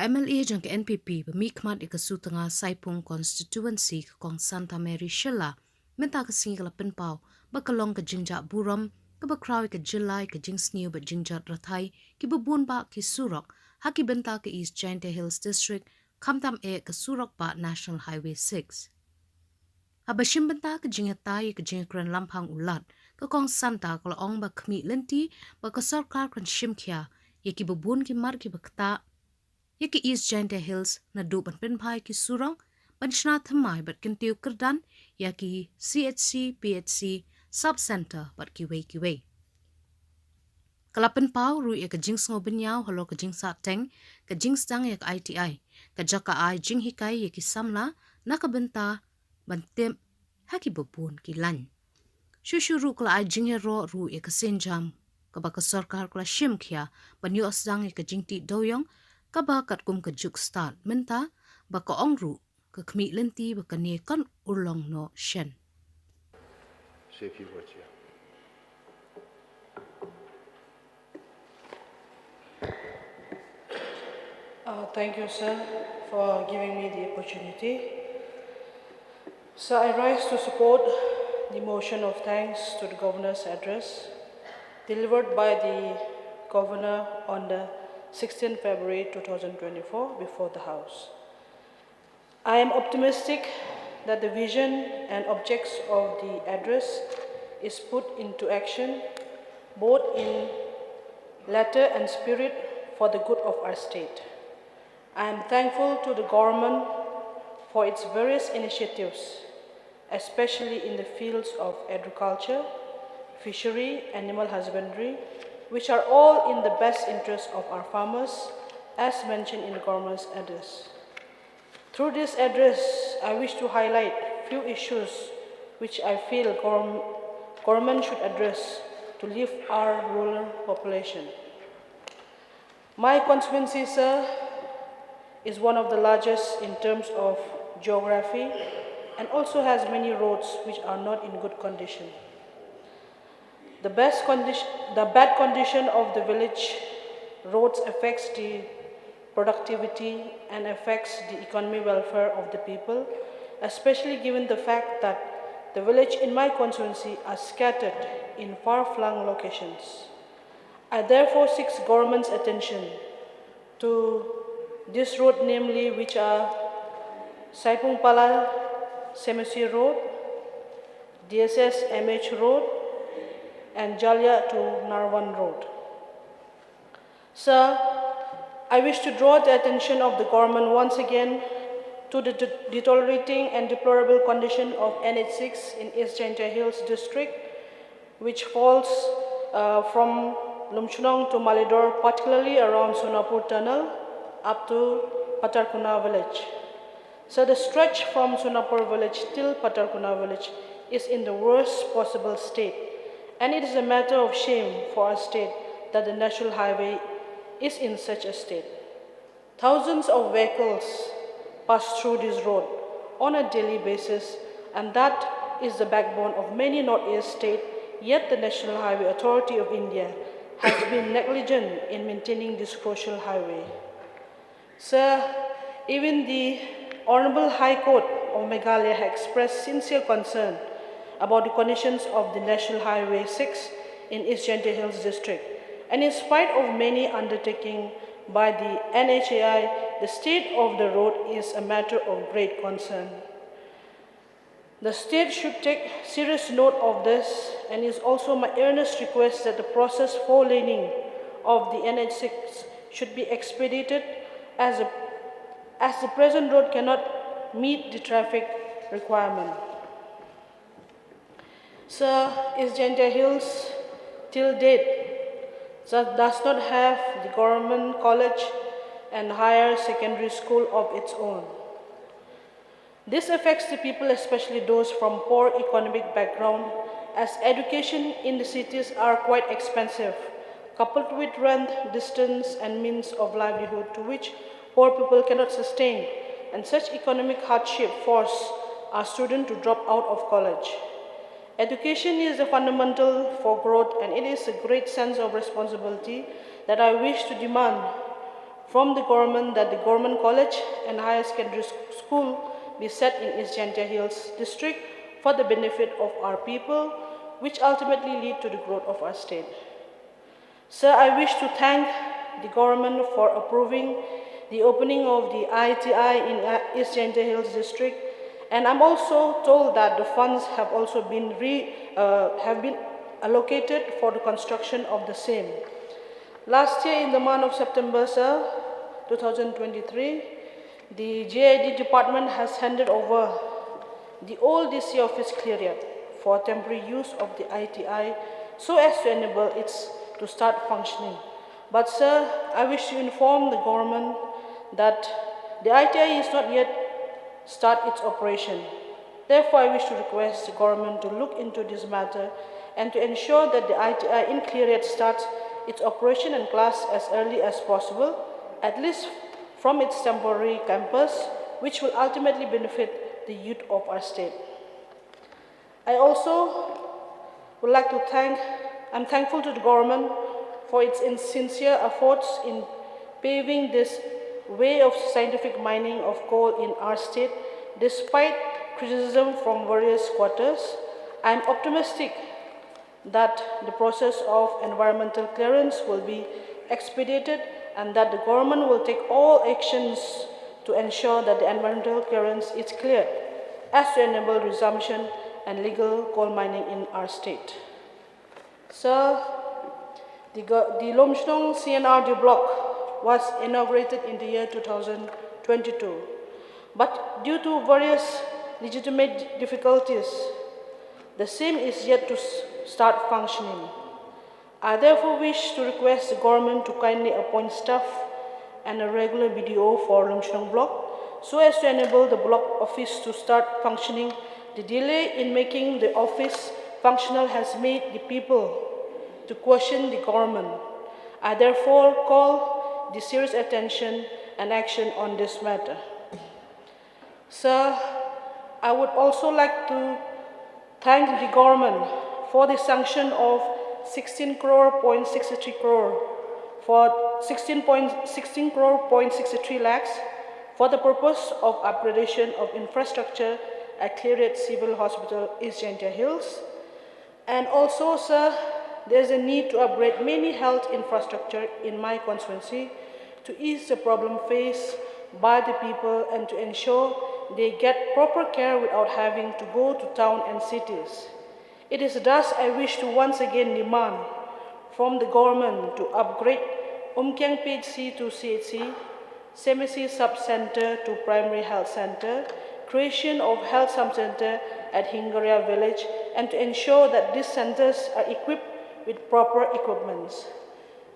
MLA jang ke NPP bemikmat ikasu tengah Saipung constituency ke kong Santa Mary Jylla menta ke singi ke penpau bakalong ke Jingjah Burom ke Khraw ke Jylla ke Sniew ke Jingjah Rathai ke bebun ba ke Surok haki benta ke East Jingjah Hills District kamtam ke Surok ba National Highway 6 Habashim benta ke Jingjah ke Jingjah Lampang ulat ke kong Santa kalau ong ba kemi lenti ba ke sarkar kan shimkia ye ki bebun ki mar ki bakta Yaki East Jingjah Hills na dupan penpai ki Surok panchna thamai bat kintiu kerdan yaki CHC PHC sub center bat ki wei kalapen pau ru ya ke jingsngo benyau halo ke jingsa teng ke jingstang yak ITI ke jaka ai jing hikai yaki samla na ka benta bantem haki bopun ki lan shushu ru kala ai jinghe ru ya ke senjam ka ba ka sarkar kala shim khia banyu asjang ya ke jingti doyong Kaba kat kum ke juk start menta baka ongru ke kemi lenti baka ne kan urlong no shen. Thank you, sir, for giving me the opportunity. So I rise to support the motion of thanks to the Governor's address delivered by the Governor on the 16th February 2024 before the House. I am optimistic that the vision and objects of the address is put into action both in letter and spirit for the good of our state. I am thankful to the government for its various initiatives, especially in the fields of agriculture, fishery, animal husbandry, which are all in the best interest of our farmers, as mentioned in the government's address. Through this address, I wish to highlight few issues which I feel government should address to lift our rural population. My constituency, sir, is one of the largest in terms of geography and also has many roads which are not in good condition. The bad condition of the village roads affects the productivity and affects the economic welfare of the people, especially given the fact that the village in my constituency are scattered in far-flung locations. I therefore seek government's attention to this road, namely which are Saipung Pala Semesi Road, DSS MH Road, and Jylla to Narwan Road. Sir, I wish to draw the attention of the government once again to the deteriorating and deplorable condition of NH-6 in East Jingjah Hills District, which falls from Lumchunong to Malidor, particularly around Sonapur Tunnel up to Patarkuna Village. So the stretch from Sonapur Village till Patarkuna Village is in the worst possible state. And it is a matter of shame for our state that the national highway is in such a state. Thousands of vehicles pass through this road on a daily basis, and that is the backbone of many Northeast states, yet the National Highway Authority of India has been negligent in maintaining this crucial highway. Sir, even the Honorable High Court of Meghalaya has expressed sincere concern about the conditions of the National Highway 6 in East Jingjah Hills District. And in spite of many undertakings by the NHAI, the state of the road is a matter of great concern. The state should take serious note of this, and it is also my earnest request that the process for laning of the NH-6 should be expedited as the present road cannot meet the traffic requirement. Sir, East Jingjah Hills till date does not have the government college and higher secondary school of its own. This affects the people, especially those from poor economic background, as education in the cities are quite expensive, coupled with rent, distance, and means of livelihood to which poor people cannot sustain, and such economic hardship force our students to drop out of college. Education is a fundamental for growth, and it is a great sense of responsibility that I wish to demand from the government that the government college and higher secondary school be set in East Jingjah Hills district for the benefit of our people, which ultimately lead to the growth of our state. Sir, I wish to thank the government for approving the opening of the ITI in East Jingjah Hills district, and I'm also told that the funds have also been allocated for the construction of the same. Last year in the month of September, sir, 2023, the JID department has handed over the old DC office cleared for temporary use of the ITI so as to enable it to start functioning. But sir, I wish to inform the government that the ITI is not yet start its operation. Therefore, I wish to request the government to look into this matter and to ensure that the ITI in Khraw starts its operation and class as early as possible, at least from its temporary campus, which will ultimately benefit the youth of our state. I also would like to I'm thankful to the government for its sincere efforts in paving this way of scientific mining of coal in our state, despite criticism from various quarters. I am optimistic that the process of environmental clearance will be expedited and that the government will take all actions to ensure that the environmental clearance is clear as to enable resumption and legal coal mining in our state. Sir, the Lomshnong CNRD block was inaugurated in the year 2022, but due to various legitimate difficulties, the same is yet to start functioning. I therefore wish to request the government to kindly appoint staff and a regular BDO for Lomshnong block so as to enable the block office to start functioning. The delay in making the office functional has made the people to question the government. I therefore call the serious attention and action on this matter. Sir, I would also like to thank the government for the sanction of 16 crore.63 crore for 16 crore.63 lakhs for the purpose of upgradation of infrastructure at Khraw Civil Hospital, East Jingjah Hills. And also, sir, there is a need to upgrade many health infrastructure in my constituency to ease the problem faced by the people and to ensure they get proper care without having to go to town and cities. It is thus I wish to once again demand from the government to upgrade Umkyang PHC to CHC, Semisi Sub-Center to Primary Health Center, creation of Health Sub-Center at Hingaria Village, and to ensure that these centers are equipped with proper equipments.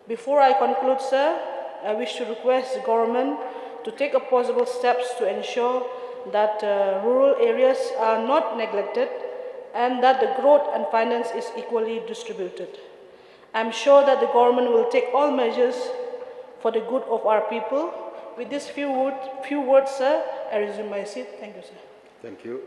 Before I conclude, sir, I wish to request the government to take possible steps to ensure that rural areas are not neglected and that the growth and finance is equally distributed. I'm sure that the government will take all measures for the good of our people. With these few words, sir, I resume my seat. Thank you, sir. Thank you.